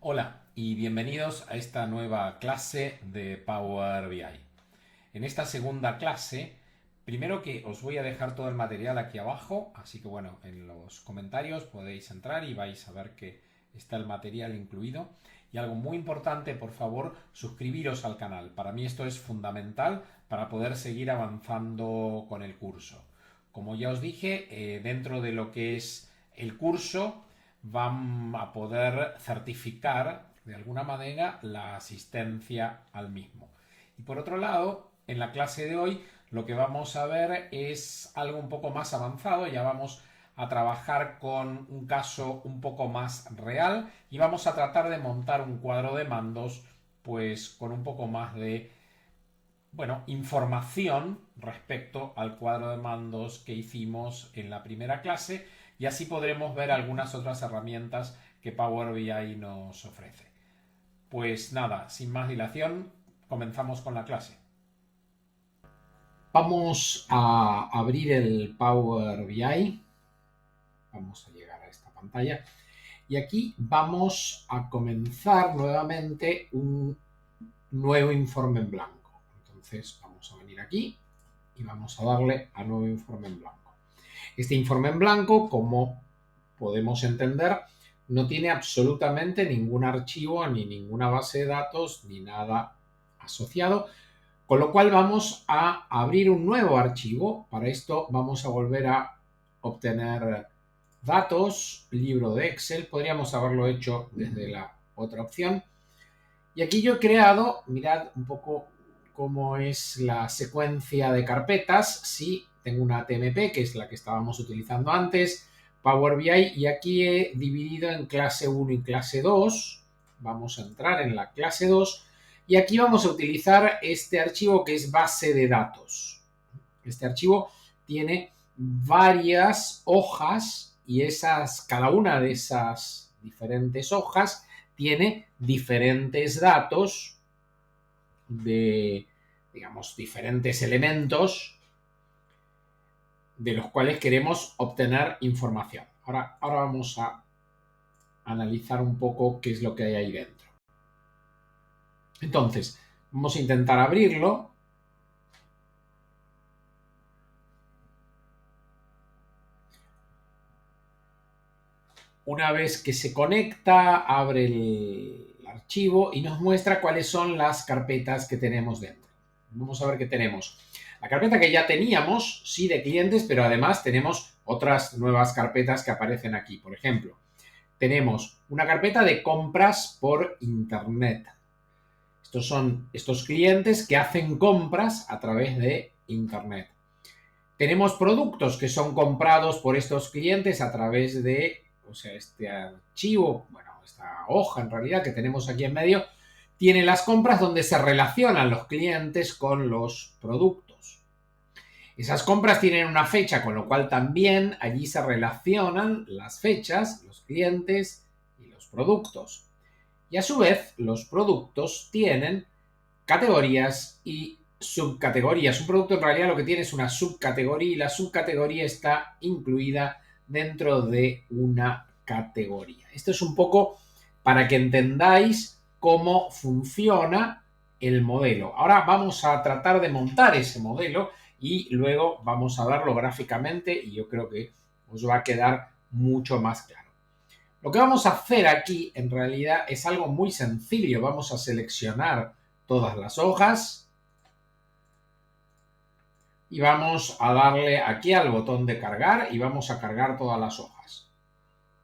Hola y bienvenidos a esta nueva clase de Power BI. En esta segunda clase, primero que os voy a dejar todo el material aquí abajo, así que bueno, en los comentarios podéis entrar y vais a ver que está el material incluido. Y algo muy importante, por favor, suscribiros al canal. Para mí esto es fundamental para poder seguir avanzando con el curso. Como ya os dije, dentro de lo que es el curso, van a poder certificar de alguna manera la asistencia al mismo. Y por otro lado, en la clase de hoy lo que vamos a ver es algo un poco más avanzado, ya vamos a trabajar con un caso un poco más real y vamos a tratar de montar un cuadro de mandos pues con un poco más de información respecto al cuadro de mandos que hicimos en la primera clase y así podremos ver algunas otras herramientas que Power BI nos ofrece. Pues nada, sin más dilación, comenzamos con la clase. Vamos a abrir el Power BI. Vamos a llegar a esta pantalla. Y aquí vamos a comenzar nuevamente un nuevo informe en blanco. Entonces vamos a venir aquí y vamos a darle a nuevo informe en blanco. Este informe en blanco, como podemos entender, no tiene absolutamente ningún archivo, ni ninguna base de datos, ni nada asociado, con lo cual vamos a abrir un nuevo archivo. Para esto vamos a volver a obtener datos, libro de Excel, podríamos haberlo hecho desde la otra opción. Y aquí yo he creado, mirad un poco cómo es la secuencia de carpetas. Sí, tengo una TMP, que es la que estábamos utilizando antes, Power BI, y aquí he dividido en clase 1 y clase 2. Vamos a entrar en la clase 2 y aquí vamos a utilizar este archivo que es base de datos. Este archivo tiene varias hojas y cada una de esas diferentes hojas tiene diferentes datos de, digamos, diferentes elementos de los cuales queremos obtener información. Ahora vamos a analizar un poco qué es lo que hay ahí dentro. Entonces, vamos a intentar abrirlo. Una vez que se conecta, abre el archivo y nos muestra cuáles son las carpetas que tenemos dentro. Vamos a ver qué tenemos. La carpeta que ya teníamos, sí, de clientes, pero además tenemos otras nuevas carpetas que aparecen aquí. Por ejemplo, tenemos una carpeta de compras por Internet. Estos son estos clientes que hacen compras a través de Internet. Tenemos productos que son comprados por estos clientes a través de, este archivo, esta hoja en realidad que tenemos aquí en medio, tiene las compras donde se relacionan los clientes con los productos. Esas compras tienen una fecha, con lo cual también allí se relacionan las fechas, los clientes y los productos. Y a su vez, los productos tienen categorías y subcategorías. Un producto en realidad lo que tiene es una subcategoría y la subcategoría está incluida dentro de una categoría. Esto es un poco para que entendáis cómo funciona el modelo. Ahora vamos a tratar de montar ese modelo y luego vamos a verlo gráficamente y yo creo que os va a quedar mucho más claro. Lo que vamos a hacer aquí en realidad es algo muy sencillo. Vamos a seleccionar todas las hojas y vamos a darle aquí al botón de cargar y vamos a cargar todas las hojas.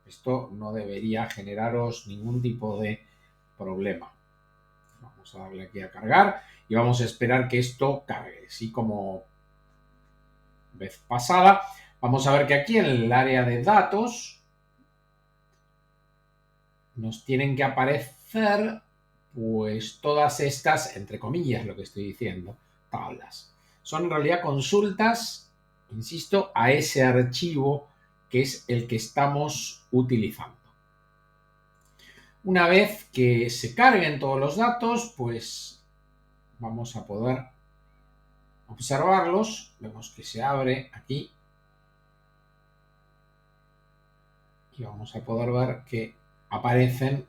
Esto no debería generaros ningún tipo de problema. Vamos a darle aquí a cargar y vamos a esperar que esto cargue. Así como vez pasada, vamos a ver que aquí en el área de datos nos tienen que aparecer pues todas estas, entre comillas lo que estoy diciendo, tablas. Son en realidad consultas, insisto, a ese archivo que es el que estamos utilizando. Una vez que se carguen todos los datos, pues vamos a poder observarlos. Vemos que se abre aquí y vamos a poder ver que aparecen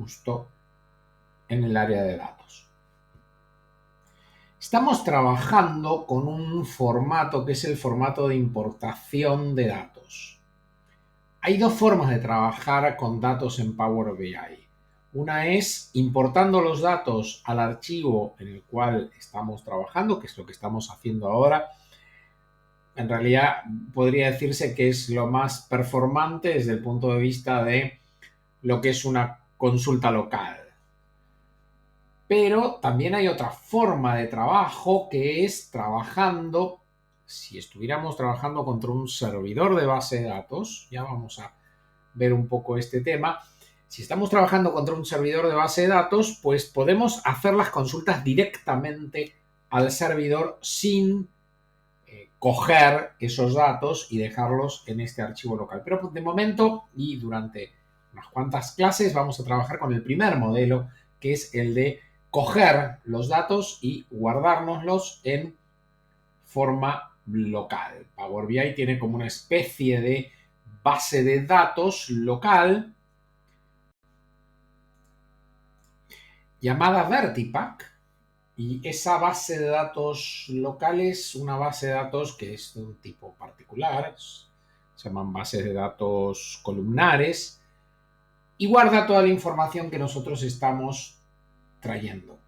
justo en el área de datos. Estamos trabajando con un formato que es el formato de importación de datos. Hay dos formas de trabajar con datos en Power BI. Una es importando los datos al archivo en el cual estamos trabajando, que es lo que estamos haciendo ahora. En realidad podría decirse que es lo más performante desde el punto de vista de lo que es una consulta local. Pero también hay otra forma de trabajo que es trabajando, si estuviéramos trabajando contra un servidor de base de datos, ya vamos a ver un poco este tema. Si estamos trabajando contra un servidor de base de datos, pues podemos hacer las consultas directamente al servidor sin coger esos datos y dejarlos en este archivo local. Pero de momento y durante unas cuantas clases vamos a trabajar con el primer modelo, que es el de coger los datos y guardárnoslos en forma local. Power BI tiene como una especie de base de datos local llamada Vertipack, y esa base de datos local es una base de datos que es de un tipo particular, se llaman bases de datos columnares, y guarda toda la información que nosotros estamos trayendo.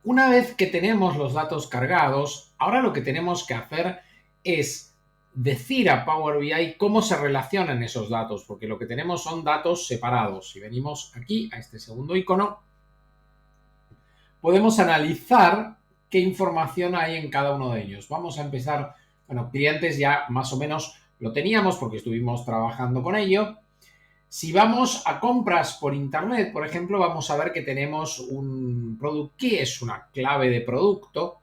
Una vez que tenemos los datos cargados, ahora lo que tenemos que hacer es decir a Power BI cómo se relacionan esos datos, porque lo que tenemos son datos separados. Si venimos aquí a este segundo icono, podemos analizar qué información hay en cada uno de ellos. Vamos a empezar, bueno, clientes ya más o menos lo teníamos porque estuvimos trabajando con ello. Si vamos a compras por internet, por ejemplo, vamos a ver que tenemos un product key, es una clave de producto.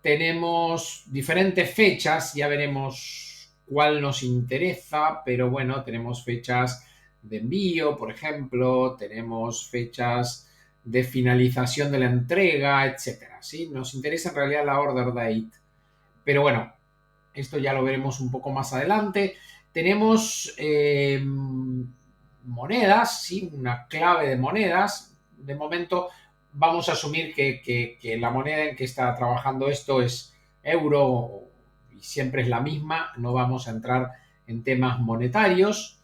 Tenemos diferentes fechas, ya veremos cuál nos interesa, pero bueno, tenemos fechas de envío, por ejemplo, tenemos fechas de finalización de la entrega, etcétera, ¿sí? Nos interesa en realidad la order date, pero bueno, esto ya lo veremos un poco más adelante. Tenemos monedas, ¿sí? Una clave de monedas. De momento vamos a asumir que la moneda en que está trabajando esto es euro y siempre es la misma. No vamos a entrar en temas monetarios.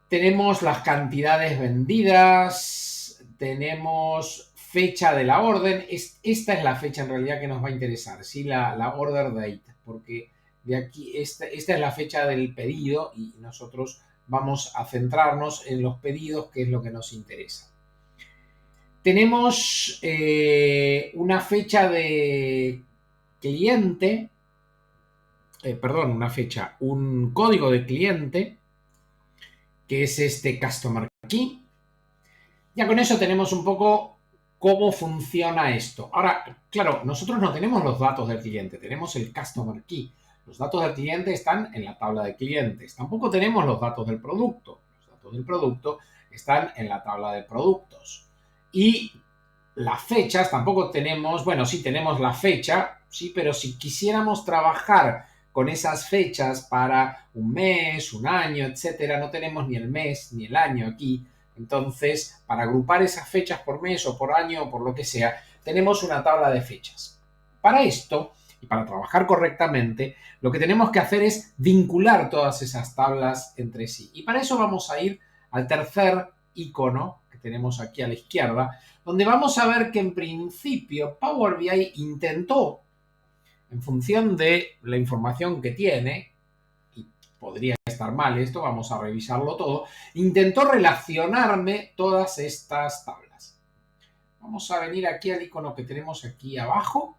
Tenemos las cantidades vendidas, tenemos fecha de la orden. Esta es la fecha en realidad que nos va a interesar, ¿sí? La order date, porque de aquí esta es la fecha del pedido y nosotros vamos a centrarnos en los pedidos, que es lo que nos interesa. Tenemos una fecha de cliente, un código de cliente, que es este Customer Key. Ya con eso tenemos un poco cómo funciona esto. Ahora, claro, nosotros no tenemos los datos del cliente, tenemos el Customer Key. Los datos del cliente están en la tabla de clientes. Tampoco tenemos los datos del producto. Los datos del producto están en la tabla de productos. Y las fechas tampoco tenemos, bueno, sí tenemos la fecha, sí, pero si quisiéramos trabajar con esas fechas para un mes, un año, etcétera, no tenemos ni el mes ni el año aquí. Entonces, para agrupar esas fechas por mes o por año o por lo que sea, tenemos una tabla de fechas. Para esto, y para trabajar correctamente, lo que tenemos que hacer es vincular todas esas tablas entre sí. Y para eso vamos a ir al tercer icono que tenemos aquí a la izquierda, donde vamos a ver que en principio Power BI intentó, en función de la información que tiene, y podría estar mal esto, vamos a revisarlo todo, intentó relacionarme todas estas tablas. Vamos a venir aquí al icono que tenemos aquí abajo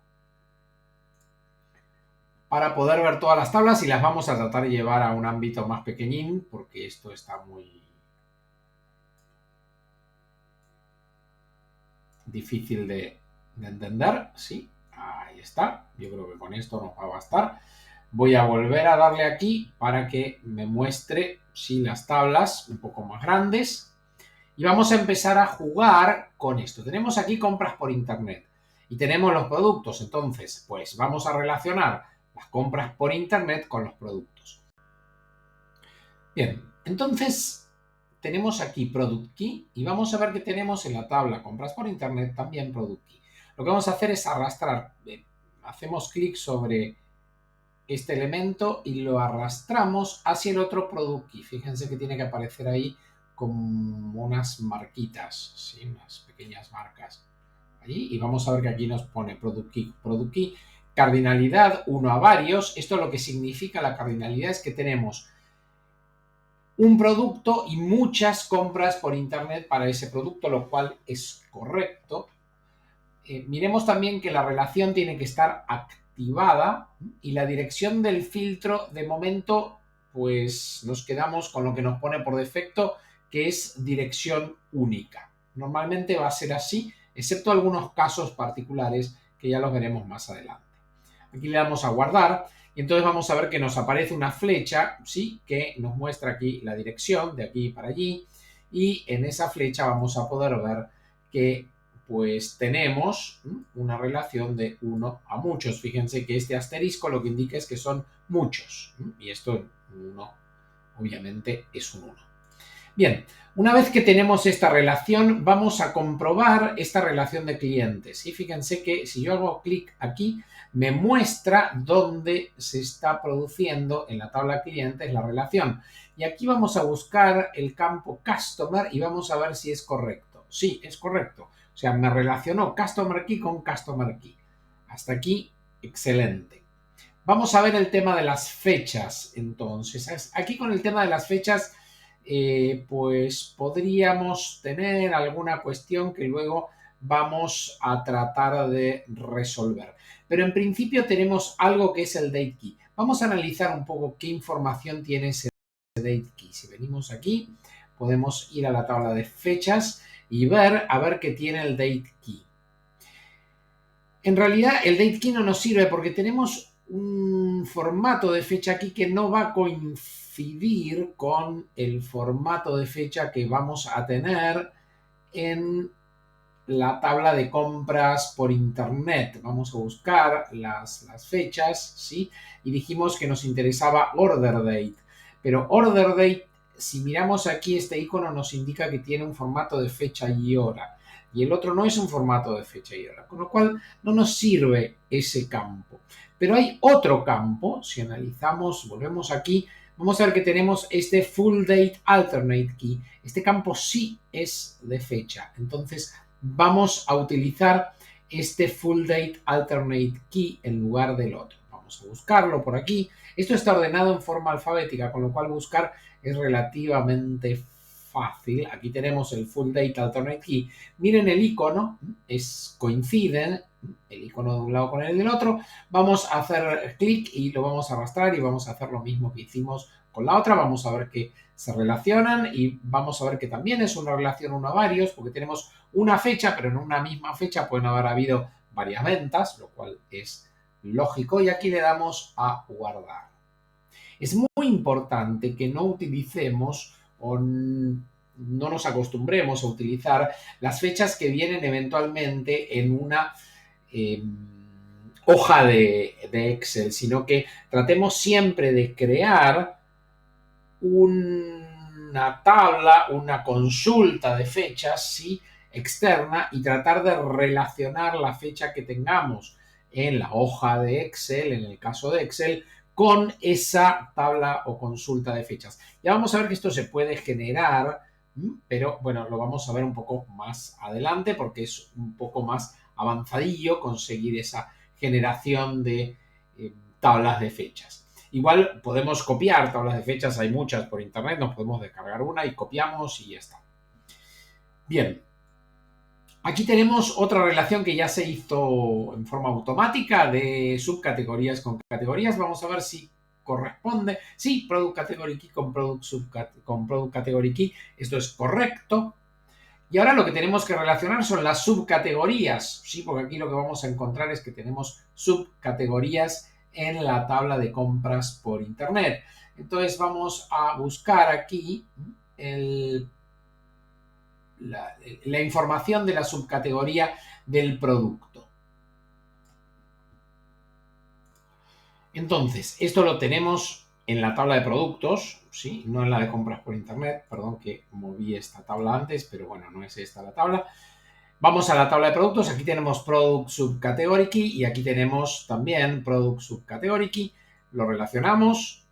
para poder ver todas las tablas y las vamos a tratar de llevar a un ámbito más pequeñín porque esto está muy difícil de entender, ¿sí? Ahí está, yo creo que con esto nos va a bastar. Voy a volver a darle aquí para que me muestre, sí, las tablas un poco más grandes. Y vamos a empezar a jugar con esto. Tenemos aquí compras por internet y tenemos los productos. Entonces, pues vamos a relacionar las compras por internet con los productos. Bien, Entonces, tenemos aquí Product Key y vamos a ver que tenemos en la tabla Compras por Internet también Product Key. Lo que vamos a hacer es arrastrar, hacemos clic sobre este elemento y lo arrastramos hacia el otro Product Key. Fíjense que tiene que aparecer ahí como unas marquitas, ¿sí? Unas pequeñas marcas. Allí, y vamos a ver que aquí nos pone Product Key, cardinalidad 1 a varios. Esto lo que significa la cardinalidad es que tenemos un producto y muchas compras por Internet para ese producto, lo cual es correcto. Miremos también que la relación tiene que estar activada y la dirección del filtro, de momento, pues nos quedamos con lo que nos pone por defecto, que es dirección única. Normalmente va a ser así, excepto algunos casos particulares que ya los veremos más adelante. Aquí le damos a guardar y entonces vamos a ver que nos aparece una flecha, ¿sí? Que nos muestra aquí la dirección de aquí para allí, y en esa flecha vamos a poder ver que pues tenemos una relación de 1 a muchos. Fíjense que este asterisco lo que indica es que son muchos, y esto 1 obviamente es un 1. Bien, una vez que tenemos esta relación, vamos a comprobar esta relación de clientes. Y fíjense que si yo hago clic aquí, me muestra dónde se está produciendo en la tabla clientes la relación. Y aquí vamos a buscar el campo Customer y vamos a ver si es correcto. Sí, es correcto. O sea, me relacionó Customer Key con Customer Key. Hasta aquí, excelente. Vamos a ver el tema de las fechas, entonces. Aquí con el tema de las fechas, pues podríamos tener alguna cuestión que luego vamos a tratar de resolver. Pero en principio tenemos algo que es el date key. Vamos a analizar un poco qué información tiene ese date key. Si venimos aquí, podemos ir a la tabla de fechas y ver a ver qué tiene el date key. En realidad el date key no nos sirve porque tenemos un formato de fecha aquí que no va a coincidir con el formato de fecha que vamos a tener en la tabla de compras por internet. Vamos a buscar las fechas, ¿sí? Y dijimos que nos interesaba order date. Pero order date, si miramos aquí, este icono nos indica que tiene un formato de fecha y hora. Y el otro no es un formato de fecha y hora, con lo cual no nos sirve ese campo. Pero hay otro campo, si analizamos, volvemos aquí, vamos a ver que tenemos este Full Date Alternate Key. Este campo sí es de fecha. Entonces vamos a utilizar este Full Date Alternate Key en lugar del otro. Vamos a buscarlo por aquí. Esto está ordenado en forma alfabética, con lo cual buscar es relativamente fácil. Aquí tenemos el Full Date Alternate Key. Miren el icono, coinciden el icono de un lado con el del otro. Vamos a hacer clic y lo vamos a arrastrar y vamos a hacer lo mismo que hicimos con la otra. Vamos a ver que se relacionan y vamos a ver que también es una relación uno a varios, porque tenemos una fecha, pero en una misma fecha pueden haber habido varias ventas, lo cual es lógico, y aquí le damos a guardar. Es muy importante que no utilicemos o no nos acostumbremos a utilizar las fechas que vienen eventualmente en una hoja de Excel, sino que tratemos siempre de crear una tabla, una consulta de fechas, ¿sí? Externa, y tratar de relacionar la fecha que tengamos en la hoja de Excel, en el caso de Excel, con esa tabla o consulta de fechas. Ya vamos a ver que esto se puede generar, pero bueno, lo vamos a ver un poco más adelante porque es un poco más avanzadillo conseguir esa generación de tablas de fechas. Igual podemos copiar tablas de fechas, hay muchas por internet, nos podemos descargar una y copiamos y ya está. Bien, aquí tenemos otra relación que ya se hizo en forma automática de subcategorías con categorías. Vamos a ver si corresponde. Sí, Product Category Key con Product Category Key. Esto es correcto. Y ahora lo que tenemos que relacionar son las subcategorías, ¿sí? Porque aquí lo que vamos a encontrar es que tenemos subcategorías en la tabla de compras por internet. Entonces vamos a buscar aquí la información de la subcategoría del producto. Entonces, esto lo tenemos en la tabla de productos, ¿sí? No en la de compras por internet, perdón que moví esta tabla antes, pero bueno, no es esta la tabla. Vamos a la tabla de productos, aquí tenemos Product Subcategory Key y aquí tenemos también Product Subcategory Key. Lo relacionamos,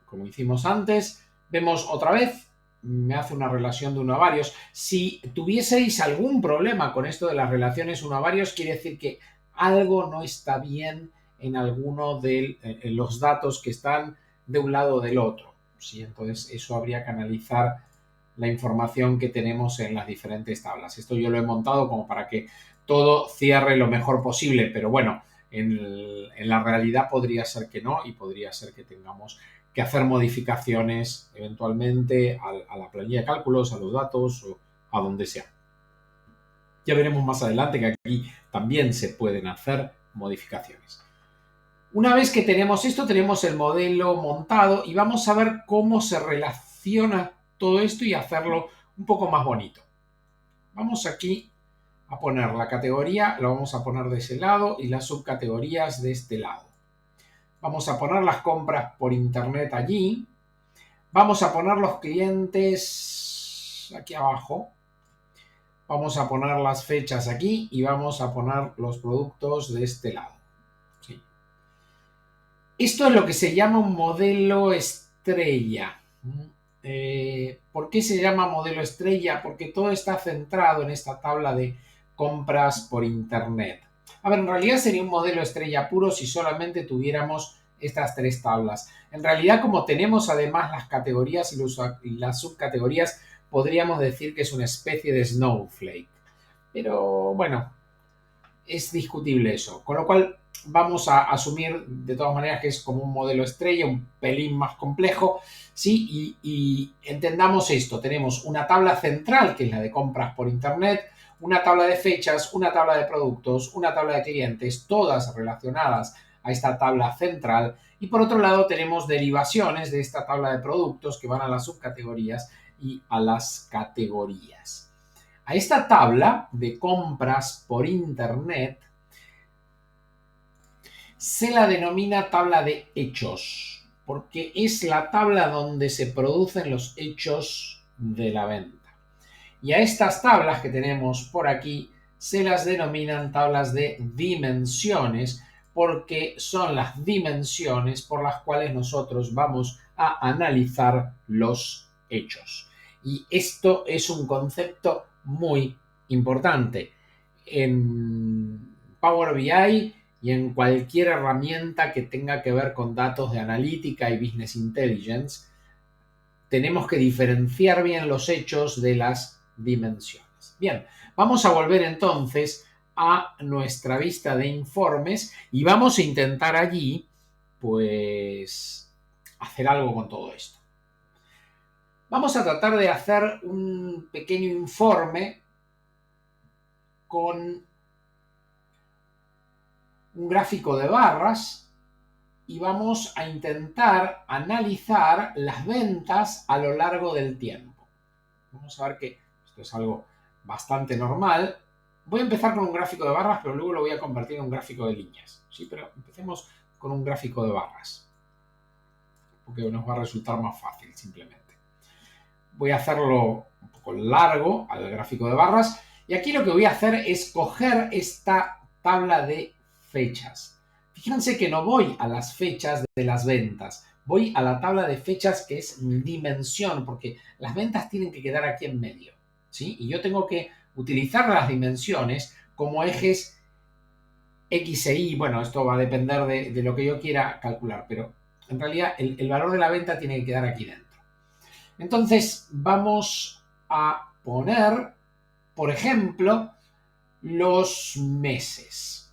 como hicimos antes. Vemos otra vez, me hace una relación de 1 a varios. Si tuvieseis algún problema con esto de las relaciones 1 a varios, quiere decir que algo no está bien en alguno de los datos que están de un lado o del otro. ¿Sí? Entonces eso habría que analizar la información que tenemos en las diferentes tablas. Esto yo lo he montado como para que todo cierre lo mejor posible, pero bueno, en la realidad podría ser que no y podría ser que tengamos que hacer modificaciones eventualmente a la planilla de cálculos, a los datos o a donde sea. Ya veremos más adelante que aquí también se pueden hacer modificaciones. Una vez que tenemos esto, tenemos el modelo montado y vamos a ver cómo se relaciona todo esto y hacerlo un poco más bonito. Vamos aquí a poner la categoría, lo vamos a poner de ese lado y las subcategorías de este lado. Vamos a poner las compras por internet allí. Vamos a poner los clientes aquí abajo. Vamos a poner las fechas aquí y vamos a poner los productos de este lado. ¿Sí? Esto es lo que se llama un modelo estrella. ¿Por qué se llama modelo estrella? Porque todo está centrado en esta tabla de compras por internet. A ver, en realidad sería un modelo estrella puro si solamente tuviéramos estas 3 tablas. En realidad, como tenemos además las categorías y las subcategorías, podríamos decir que es una especie de snowflake. Pero bueno, es discutible eso. Con lo cual vamos a asumir de todas maneras que es como un modelo estrella, un pelín más complejo, ¿sí? Y entendamos esto, tenemos una tabla central que es la de compras por internet, una tabla de fechas, una tabla de productos, una tabla de clientes, todas relacionadas a esta tabla central, y por otro lado tenemos derivaciones de esta tabla de productos que van a las subcategorías y a las categorías. A esta tabla de compras por internet se la denomina tabla de hechos, porque es la tabla donde se producen los hechos de la venta. Y a estas tablas que tenemos por aquí se las denominan tablas de dimensiones, porque son las dimensiones por las cuales nosotros vamos a analizar los hechos. Y esto es un concepto muy importante. En Power BI y en cualquier herramienta que tenga que ver con datos de analítica y business intelligence, tenemos que diferenciar bien los hechos de las dimensiones. Bien, vamos a volver entonces a nuestra vista de informes y vamos a intentar allí, pues, hacer algo con todo esto. Vamos a tratar de hacer un pequeño informe con un gráfico de barras y vamos a intentar analizar las ventas a lo largo del tiempo. Vamos a ver que esto es algo bastante normal. Voy a empezar con un gráfico de barras, pero luego lo voy a convertir en un gráfico de líneas. ¿Sí? Pero empecemos con un gráfico de barras, porque nos va a resultar más fácil simplemente. Voy a hacerlo un poco largo al gráfico de barras y aquí lo que voy a hacer es coger esta tabla de fechas. Fíjense que no voy a las fechas de las ventas, voy a la tabla de fechas que es mi dimensión, porque las ventas tienen que quedar aquí en medio, ¿sí? Y yo tengo que utilizar las dimensiones como ejes X e Y. Bueno, esto va a depender de lo que yo quiera calcular, pero en realidad el valor de la venta tiene que quedar aquí dentro. Entonces vamos a poner, por ejemplo, los meses.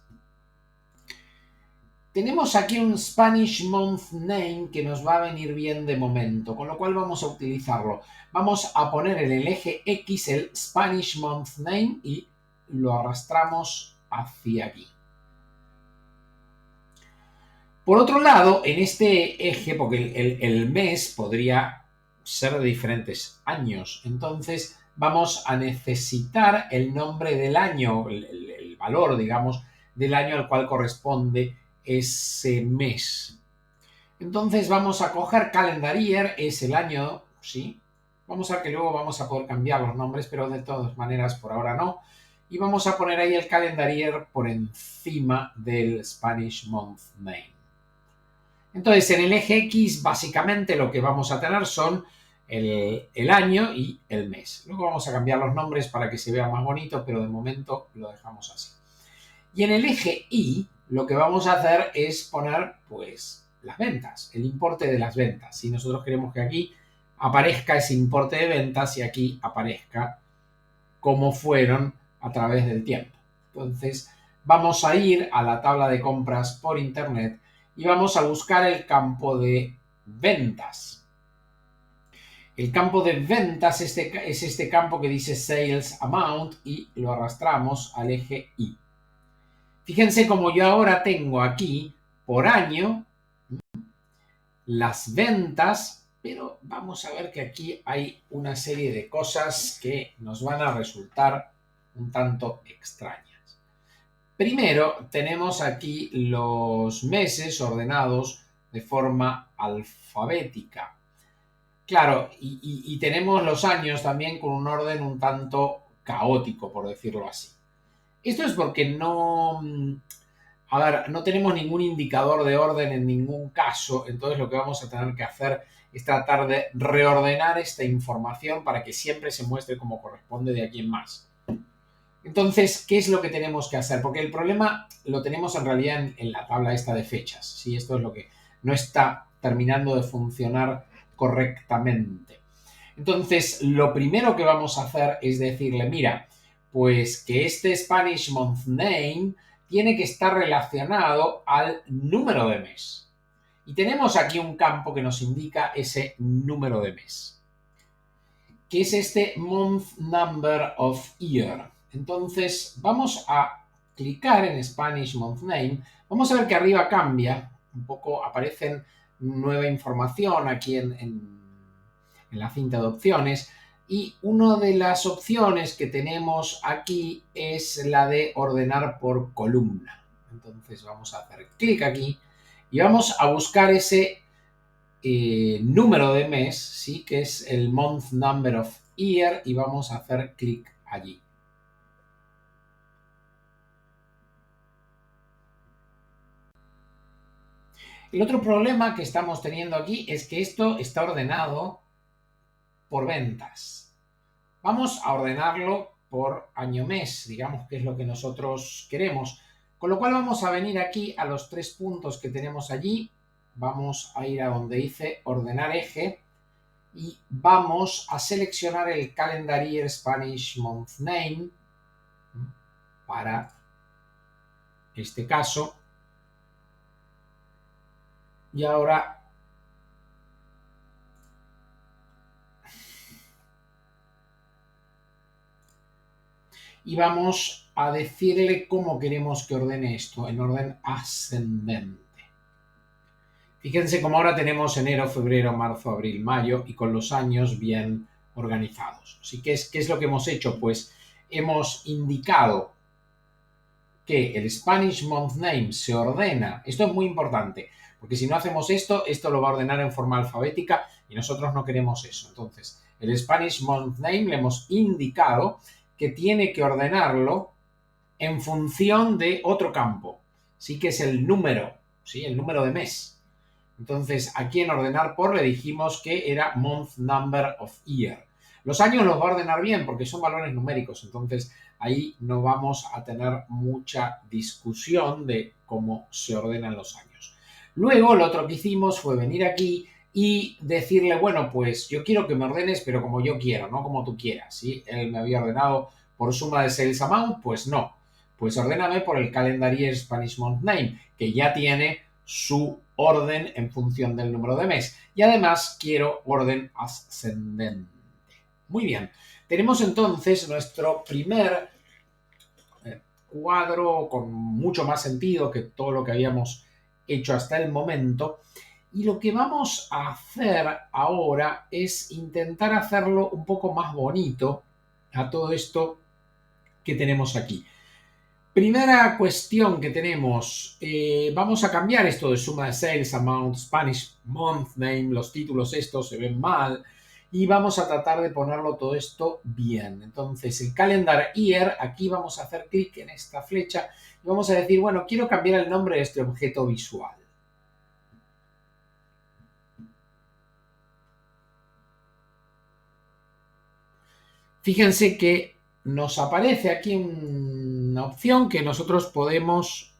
Tenemos aquí un Spanish Month Name que nos va a venir bien de momento, con lo cual vamos a utilizarlo. Vamos a poner en el eje X el Spanish Month Name y lo arrastramos hacia aquí. Por otro lado, en este eje, porque el mes podría ser de diferentes años, entonces vamos a necesitar el nombre del año, el valor, digamos, del año al cual corresponde ese mes. Entonces vamos a coger calendar year, es el año, ¿sí? Vamos a ver que luego vamos a poder cambiar los nombres, pero de todas maneras por ahora no. Y vamos a poner ahí el calendar year por encima del Spanish month name. Entonces en el eje X básicamente lo que vamos a tener son el año y el mes. Luego vamos a cambiar los nombres para que se vea más bonito, pero de momento lo dejamos así. Y en el eje Y lo que vamos a hacer es poner pues las ventas, el importe de las ventas. Si nosotros queremos que aquí aparezca ese importe de ventas y aquí aparezca cómo fueron a través del tiempo. Entonces vamos a ir a la tabla de compras por internet y vamos a buscar el campo de ventas. El campo de ventas es este campo que dice Sales Amount y lo arrastramos al eje Y. Fíjense como yo ahora tengo aquí por año las ventas, pero vamos a ver que aquí hay una serie de cosas que nos van a resultar un tanto extrañas. Primero, tenemos aquí los meses ordenados de forma alfabética. Claro, y tenemos los años también con un orden un tanto caótico, por decirlo así. Esto es porque no tenemos ningún indicador de orden en ningún caso, entonces lo que vamos a tener que hacer es tratar de reordenar esta información para que siempre se muestre como corresponde de aquí en más. Entonces, ¿qué es lo que tenemos que hacer? Porque el problema lo tenemos en realidad en la tabla esta de fechas, ¿sí? Esto es lo que no está terminando de funcionar correctamente. Entonces, lo primero que vamos a hacer es decirle, mira, pues que este Spanish Month Name tiene que estar relacionado al número de mes. Y tenemos aquí un campo que nos indica ese número de mes, que es este Month Number of Year. Entonces, vamos a clicar en Spanish Month Name. Vamos a ver que arriba cambia, un poco aparecen nueva información aquí en la cinta de opciones. Y una de las opciones que tenemos aquí es la de ordenar por columna. Entonces vamos a hacer clic aquí y vamos a buscar ese número de mes, ¿sí? Que es el month number of year y vamos a hacer clic allí. El otro problema que estamos teniendo aquí es que esto está ordenado por ventas. Vamos a ordenarlo por año-mes, digamos que es lo que nosotros queremos. Con lo cual vamos a venir aquí a los 3 puntos que tenemos allí. Vamos a ir a donde dice ordenar eje y vamos a seleccionar el Calendar Year Spanish Month Name para este caso. Y ahora vamos a decirle cómo queremos que ordene esto, en orden ascendente. Fíjense cómo ahora tenemos enero, febrero, marzo, abril, mayo y con los años bien organizados. Así que, ¿qué es lo que hemos hecho? Pues hemos indicado que el Spanish Month Name se ordena. Esto es muy importante, porque si no hacemos esto, esto lo va a ordenar en forma alfabética y nosotros no queremos eso. Entonces, el Spanish Month Name le hemos indicado que tiene que ordenarlo en función de otro campo, sí que es el número, ¿sí? El número de mes. Entonces, aquí en ordenar por le dijimos que era month number of year. Los años los va a ordenar bien porque son valores numéricos, entonces ahí no vamos a tener mucha discusión de cómo se ordenan los años. Luego, lo otro que hicimos fue venir aquí y decirle, bueno, pues yo quiero que me ordenes, pero como yo quiero, no como tú quieras, ¿sí? Él me había ordenado por suma de sales amount, pues no. Pues ordéname por el Calendar Year Spanish Month Name, que ya tiene su orden en función del número de mes. Y además quiero orden ascendente. Muy bien. Tenemos entonces nuestro primer cuadro con mucho más sentido que todo lo que habíamos hecho hasta el momento. Y lo que vamos a hacer ahora es intentar hacerlo un poco más bonito a todo esto que tenemos aquí. Primera cuestión que tenemos, vamos a cambiar esto de suma de sales amount, Spanish month name, los títulos estos se ven mal y vamos a tratar de ponerlo todo esto bien. Entonces el calendar year, aquí vamos a hacer clic en esta flecha y vamos a decir, bueno, quiero cambiar el nombre de este objeto visual. Fíjense que nos aparece aquí una opción que nosotros podemos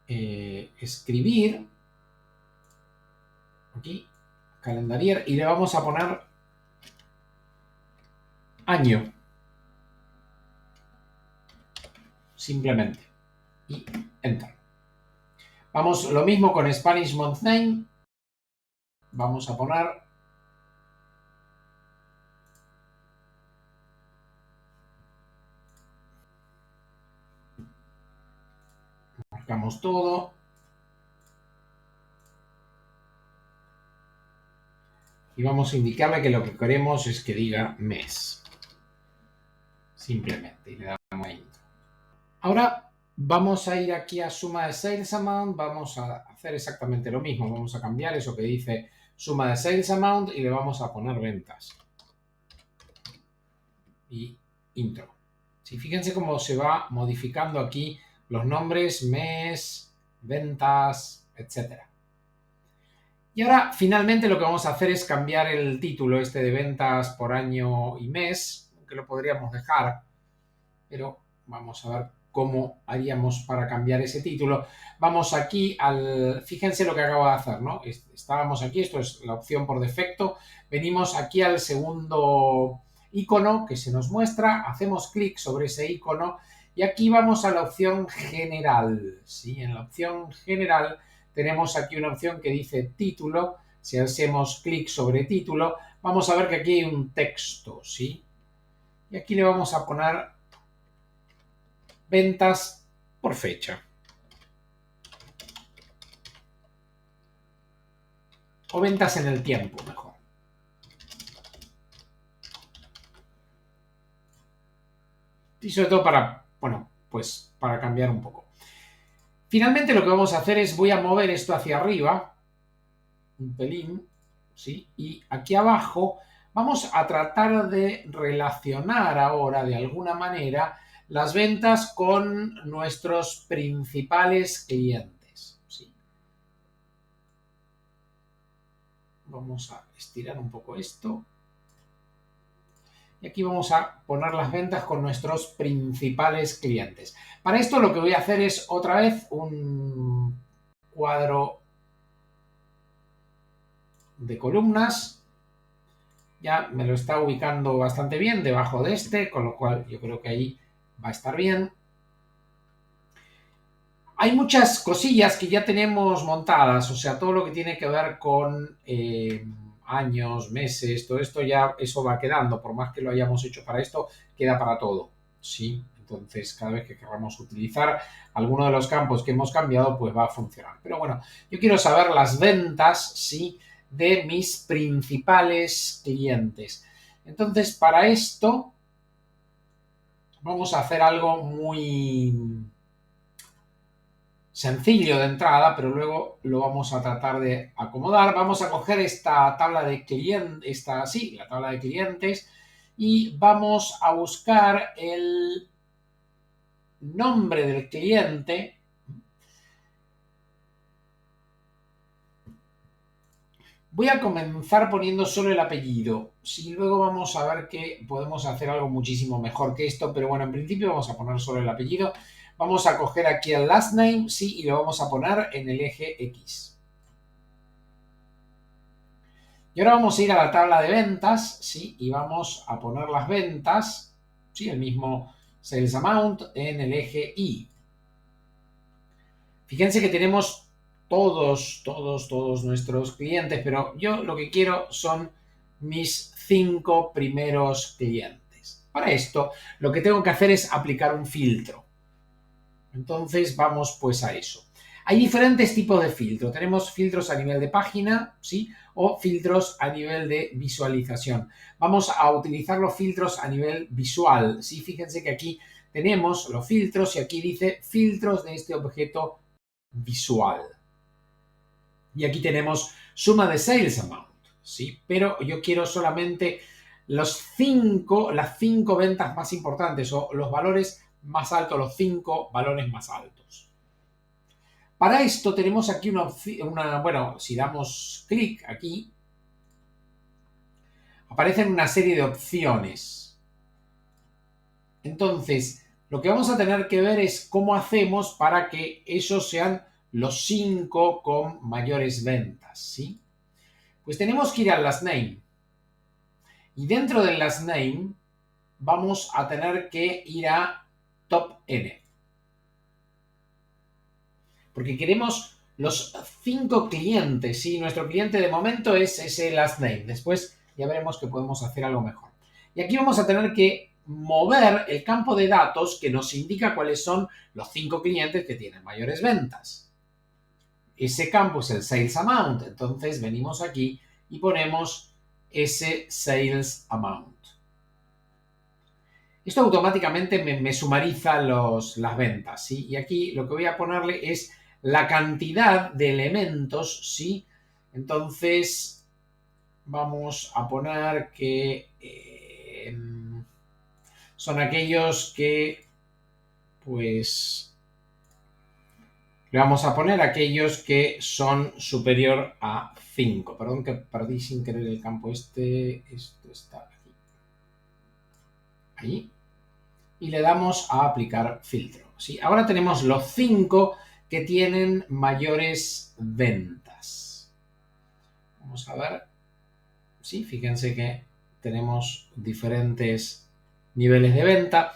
escribir aquí, calendarier, y le vamos a poner año. Simplemente. Y enter. Vamos, lo mismo con Spanish month name. Vamos a poner marcamos todo. Y vamos a indicarle que lo que queremos es que diga mes. Simplemente. Y le damos a intro. Ahora vamos a ir aquí a suma de sales amount. Vamos a hacer exactamente lo mismo. Vamos a cambiar eso que dice suma de sales amount y le vamos a poner ventas. Y intro. Sí, fíjense cómo se va modificando aquí los nombres, mes, ventas, etc. Y ahora finalmente lo que vamos a hacer es cambiar el título este de ventas por año y mes, que lo podríamos dejar, pero vamos a ver cómo haríamos para cambiar ese título. Vamos aquí fíjense lo que acabo de hacer, ¿no? Estábamos aquí, esto es la opción por defecto, venimos aquí al segundo icono que se nos muestra, hacemos clic sobre ese icono y aquí vamos a la opción general, ¿sí? En la opción general tenemos aquí una opción que dice título. Si hacemos clic sobre título, vamos a ver que aquí hay un texto, ¿sí? Y aquí le vamos a poner ventas por fecha. O ventas en el tiempo, mejor. Y sobre todo para, bueno, pues para cambiar un poco. Finalmente lo que vamos a hacer es, voy a mover esto hacia arriba, un pelín, ¿sí? Y aquí abajo vamos a tratar de relacionar ahora de alguna manera las ventas con nuestros principales clientes, ¿sí? Vamos a estirar un poco esto. Y aquí vamos a poner las ventas con nuestros principales clientes. Para esto lo que voy a hacer es otra vez un cuadro de columnas. Ya me lo está ubicando bastante bien debajo de este, con lo cual yo creo que ahí va a estar bien. Hay muchas cosillas que ya tenemos montadas, o sea, todo lo que tiene que ver con años, meses, todo esto ya, eso va quedando, por más que lo hayamos hecho para esto, queda para todo, ¿sí? Entonces, cada vez que queramos utilizar alguno de los campos que hemos cambiado, pues va a funcionar. Pero bueno, yo quiero saber las ventas, ¿sí?, de mis principales clientes. Entonces, para esto, vamos a hacer algo muy sencillo de entrada, pero luego lo vamos a tratar de acomodar. Vamos a coger esta tabla de clientes, la tabla de clientes, y vamos a buscar el nombre del cliente. Voy a comenzar poniendo solo el apellido. Si luego vamos a ver que podemos hacer algo muchísimo mejor que esto, pero bueno, en principio vamos a poner solo el apellido. Vamos a coger aquí el last name, sí, y lo vamos a poner en el eje X. Y ahora vamos a ir a la tabla de ventas, sí, y vamos a poner las ventas, sí, el mismo sales amount en el eje Y. Fíjense que tenemos todos nuestros clientes, pero yo lo que quiero son mis 5 primeros clientes. Para esto, lo que tengo que hacer es aplicar un filtro. Entonces, vamos pues a eso. Hay diferentes tipos de filtros. Tenemos filtros a nivel de página, ¿sí? O filtros a nivel de visualización. Vamos a utilizar los filtros a nivel visual, ¿sí? Fíjense que aquí tenemos los filtros y aquí dice filtros de este objeto visual. Y aquí tenemos suma de sales amount, ¿sí? Pero yo quiero solamente las 5 ventas más importantes o los valores más altos, los 5 valores más altos. Para esto tenemos aquí bueno, si damos clic aquí, aparecen una serie de opciones. Entonces, lo que vamos a tener que ver es cómo hacemos para que esos sean los 5 con mayores ventas, ¿sí? Pues tenemos que ir al last name. Y dentro del last name vamos a tener que ir a top N. Porque queremos los 5 clientes, ¿sí? Nuestro cliente de momento es ese last name. Después ya veremos que podemos hacer algo mejor. Y aquí vamos a tener que mover el campo de datos que nos indica cuáles son los 5 clientes que tienen mayores ventas. Ese campo es el sales amount. Entonces venimos aquí y ponemos ese sales amount. Esto automáticamente me sumariza las ventas, ¿sí? Y aquí lo que voy a ponerle es la cantidad de elementos, ¿sí? Entonces, vamos a poner que son aquellos que, pues, le vamos a poner aquellos que son superior a 5. Perdón que perdí sin querer el campo este. Esto está aquí. Ahí. Y le damos a aplicar filtro, ¿sí? Ahora tenemos los 5 que tienen mayores ventas. Vamos a ver. Sí, fíjense que tenemos diferentes niveles de venta.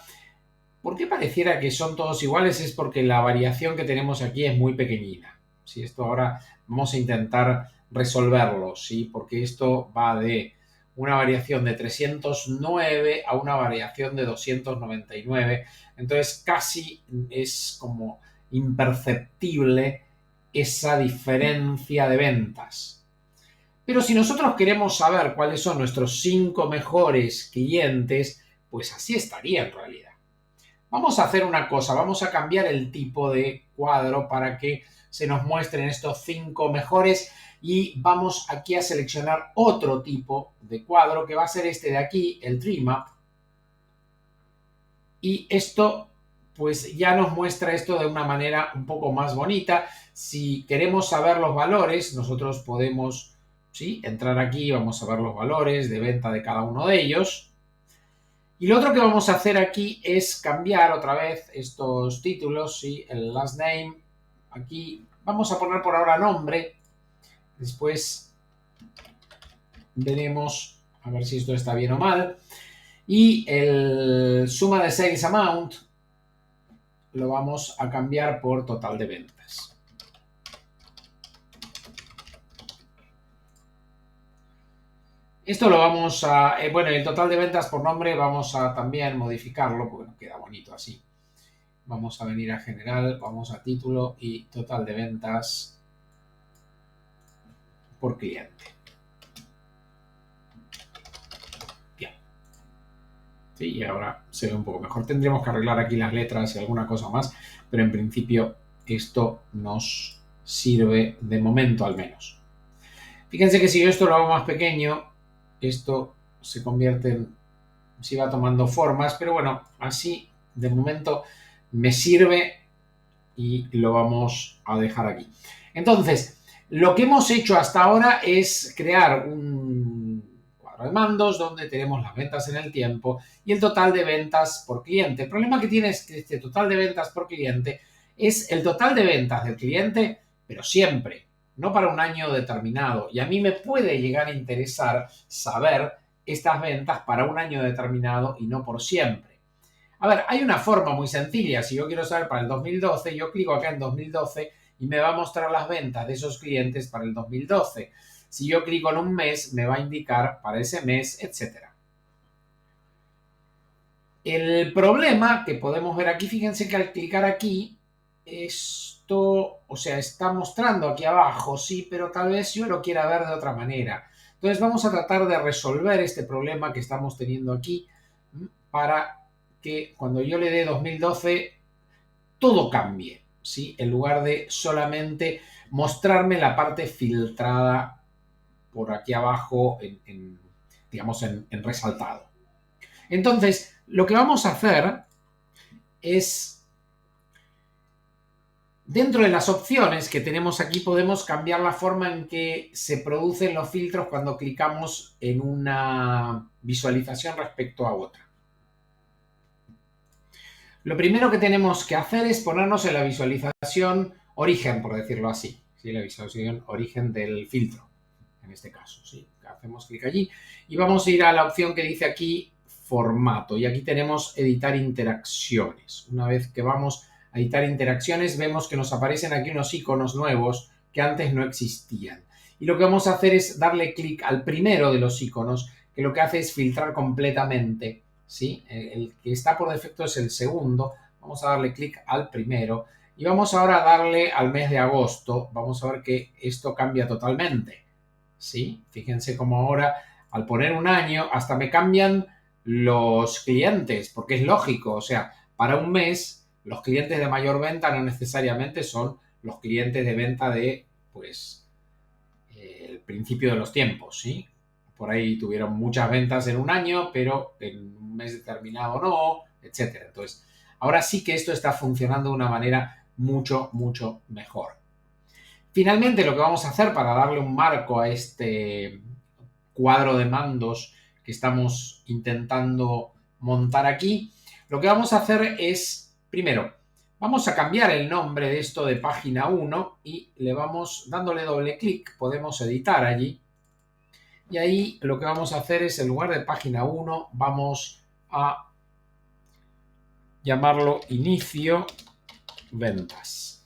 ¿Por qué pareciera que son todos iguales? Es porque la variación que tenemos aquí es muy pequeñita. ¿Sí? Esto ahora vamos a intentar resolverlo, ¿sí? Porque esto va de una variación de 309 a una variación de 299. Entonces casi es como imperceptible esa diferencia de ventas. Pero si nosotros queremos saber cuáles son nuestros 5 mejores clientes, pues así estaría en realidad. Vamos a hacer una cosa, vamos a cambiar el tipo de cuadro para que se nos muestren estos 5 mejores y vamos aquí a seleccionar otro tipo de cuadro que va a ser este de aquí, el Tree Map. Y esto pues ya nos muestra esto de una manera un poco más bonita. Si queremos saber los valores, nosotros podemos, ¿sí?, entrar aquí, vamos a ver los valores de venta de cada uno de ellos. Y lo otro que vamos a hacer aquí es cambiar otra vez estos títulos, ¿sí? El last name, aquí vamos a poner por ahora nombre, después veremos a ver si esto está bien o mal. Y el suma de sales amount lo vamos a cambiar por total de ventas. Esto lo vamos a... bueno, el total de ventas por nombre vamos a también modificarlo porque nos queda bonito así. Vamos a venir a general, vamos a título y total de ventas por cliente. Bien. Sí, y ahora se ve un poco mejor. Tendremos que arreglar aquí las letras y alguna cosa más, pero en principio esto nos sirve de momento al menos. Fíjense que si yo esto lo hago más pequeño, esto se convierte en... se va tomando formas, pero bueno, así de momento me sirve y lo vamos a dejar aquí. Entonces, lo que hemos hecho hasta ahora es crear un cuadro de mandos donde tenemos las ventas en el tiempo y el total de ventas por cliente. El problema que tiene es que este total de ventas por cliente es el total de ventas del cliente, pero siempre, no para un año determinado. Y a mí me puede llegar a interesar saber estas ventas para un año determinado y no por siempre. A ver, hay una forma muy sencilla. Si yo quiero saber para el 2012, yo clico acá en 2012 y me va a mostrar las ventas de esos clientes para el 2012. Si yo clico en un mes, me va a indicar para ese mes, etc. El problema que podemos ver aquí, fíjense que al clicar aquí, esto, o sea, está mostrando aquí abajo, sí, pero tal vez yo lo quiera ver de otra manera. Entonces vamos a tratar de resolver este problema que estamos teniendo aquí para que cuando yo le dé 2012 todo cambie, ¿sí? En lugar de solamente mostrarme la parte filtrada por aquí abajo, digamos, en resaltado. Entonces, lo que vamos a hacer es, dentro de las opciones que tenemos aquí, podemos cambiar la forma en que se producen los filtros cuando clicamos en una visualización respecto a otra. Lo primero que tenemos que hacer es ponernos en la visualización origen, por decirlo así, ¿sí? La visualización origen del filtro, en este caso, ¿sí? Hacemos clic allí y vamos a ir a la opción que dice aquí formato, y aquí tenemos editar interacciones. Una vez que vamos a editar interacciones, vemos que nos aparecen aquí unos iconos nuevos que antes no existían. Y lo que vamos a hacer es darle clic al primero de los iconos, que lo que hace es filtrar completamente, ¿sí? El que está por defecto es el segundo. Vamos a darle clic al primero y vamos ahora a darle al mes de agosto. Vamos a ver que esto cambia totalmente, ¿sí? Fíjense cómo ahora, al poner un año, hasta me cambian los clientes, porque es lógico, o sea, para un mes, los clientes de mayor venta no necesariamente son los clientes de venta de, pues, el principio de los tiempos, ¿sí? Por ahí tuvieron muchas ventas en un año, pero en un mes determinado no, etcétera. Entonces, ahora sí que esto está funcionando de una manera mucho, mucho mejor. Finalmente, lo que vamos a hacer para darle un marco a este cuadro de mandos que estamos intentando montar aquí, lo que vamos a hacer es, primero, vamos a cambiar el nombre de esto de página 1 y le vamos, dándole doble clic, podemos editar allí. Y ahí lo que vamos a hacer es, en lugar de página 1, vamos a llamarlo inicio ventas.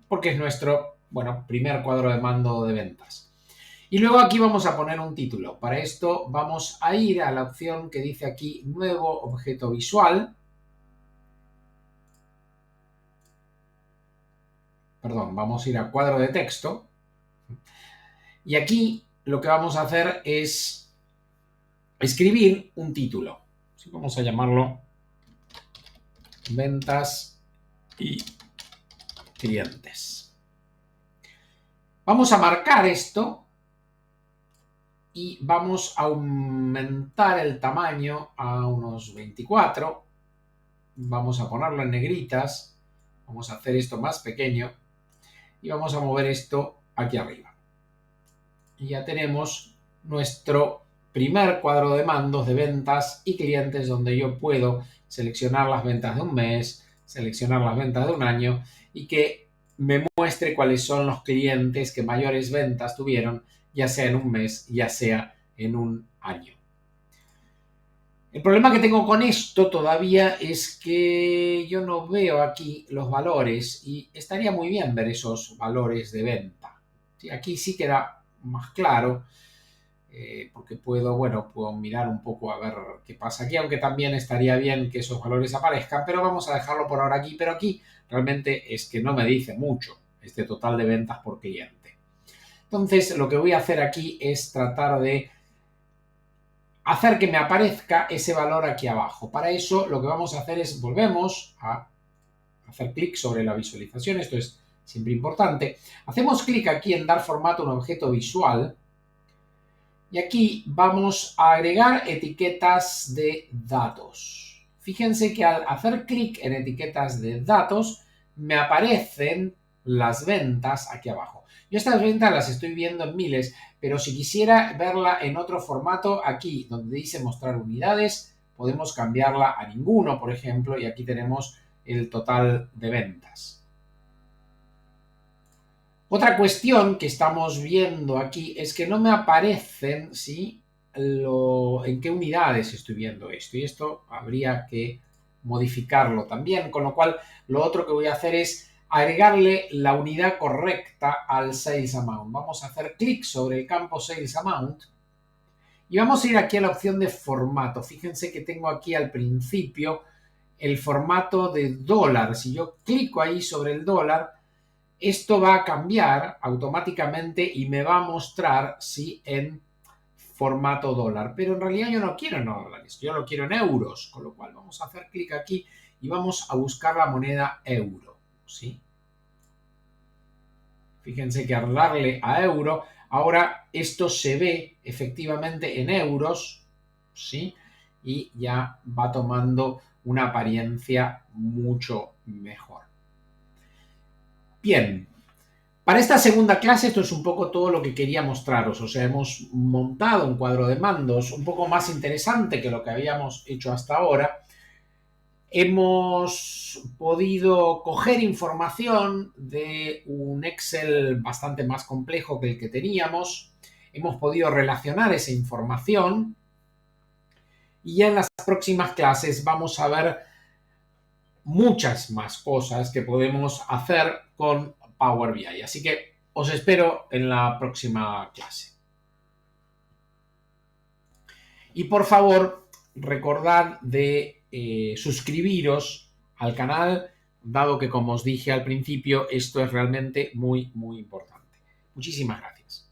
Porque es nuestro, bueno, primer cuadro de mando de ventas. Y luego aquí vamos a poner un título. Para esto vamos a ir a la opción que dice aquí nuevo objeto visual. Perdón, vamos a ir a cuadro de texto. Y aquí lo que vamos a hacer es escribir un título. Así vamos a llamarlo ventas y clientes. Vamos a marcar esto y vamos a aumentar el tamaño a unos 24. Vamos a ponerlo en negritas. Vamos a hacer esto más pequeño y vamos a mover esto aquí arriba. Y ya tenemos nuestro primer cuadro de mandos de ventas y clientes, donde yo puedo seleccionar las ventas de un mes, seleccionar las ventas de un año y que me muestre cuáles son los clientes que mayores ventas tuvieron, ya sea en un mes, ya sea en un año. El problema que tengo con esto todavía es que yo no veo aquí los valores y estaría muy bien ver esos valores de venta. ¿Sí? Aquí sí queda más claro, porque puedo mirar un poco a ver qué pasa aquí, aunque también estaría bien que esos valores aparezcan, pero vamos a dejarlo por ahora aquí. Pero aquí realmente es que no me dice mucho este total de ventas por cliente. Entonces, lo que voy a hacer aquí es tratar de hacer que me aparezca ese valor aquí abajo. Para eso lo que vamos a hacer es, volvemos a hacer clic sobre la visualización, esto es siempre importante. Hacemos clic aquí en dar formato a un objeto visual y aquí vamos a agregar etiquetas de datos. Fíjense que al hacer clic en etiquetas de datos me aparecen las ventas aquí abajo. Yo estas ventas las estoy viendo en miles, pero si quisiera verla en otro formato, aquí donde dice mostrar unidades, podemos cambiarla a ninguno, por ejemplo, y aquí tenemos el total de ventas. Otra cuestión que estamos viendo aquí es que no me aparecen, ¿sí?, en qué unidades estoy viendo esto, y esto habría que modificarlo también, con lo cual lo otro que voy a hacer es agregarle la unidad correcta al Sales Amount. Vamos a hacer clic sobre el campo Sales Amount y vamos a ir aquí a la opción de formato. Fíjense que tengo aquí al principio el formato de dólar. Si yo clico ahí sobre el dólar, esto va a cambiar automáticamente y me va a mostrar si en formato dólar. Pero en realidad yo no quiero en dólares, yo lo quiero en euros. Con lo cual vamos a hacer clic aquí y vamos a buscar la moneda euro. ¿Sí? Fíjense que al darle a euro, ahora esto se ve efectivamente en euros, ¿sí? Y ya va tomando una apariencia mucho mejor. Bien, para esta segunda clase esto es un poco todo lo que quería mostraros. O sea, hemos montado un cuadro de mandos un poco más interesante que lo que habíamos hecho hasta ahora. Hemos podido coger información de un Excel bastante más complejo que el que teníamos. Hemos podido relacionar esa información. Y ya en las próximas clases vamos a ver muchas más cosas que podemos hacer con Power BI. Así que os espero en la próxima clase. Y por favor, recordad de suscribiros al canal, dado que, como os dije al principio, esto es realmente muy, muy importante. Muchísimas gracias.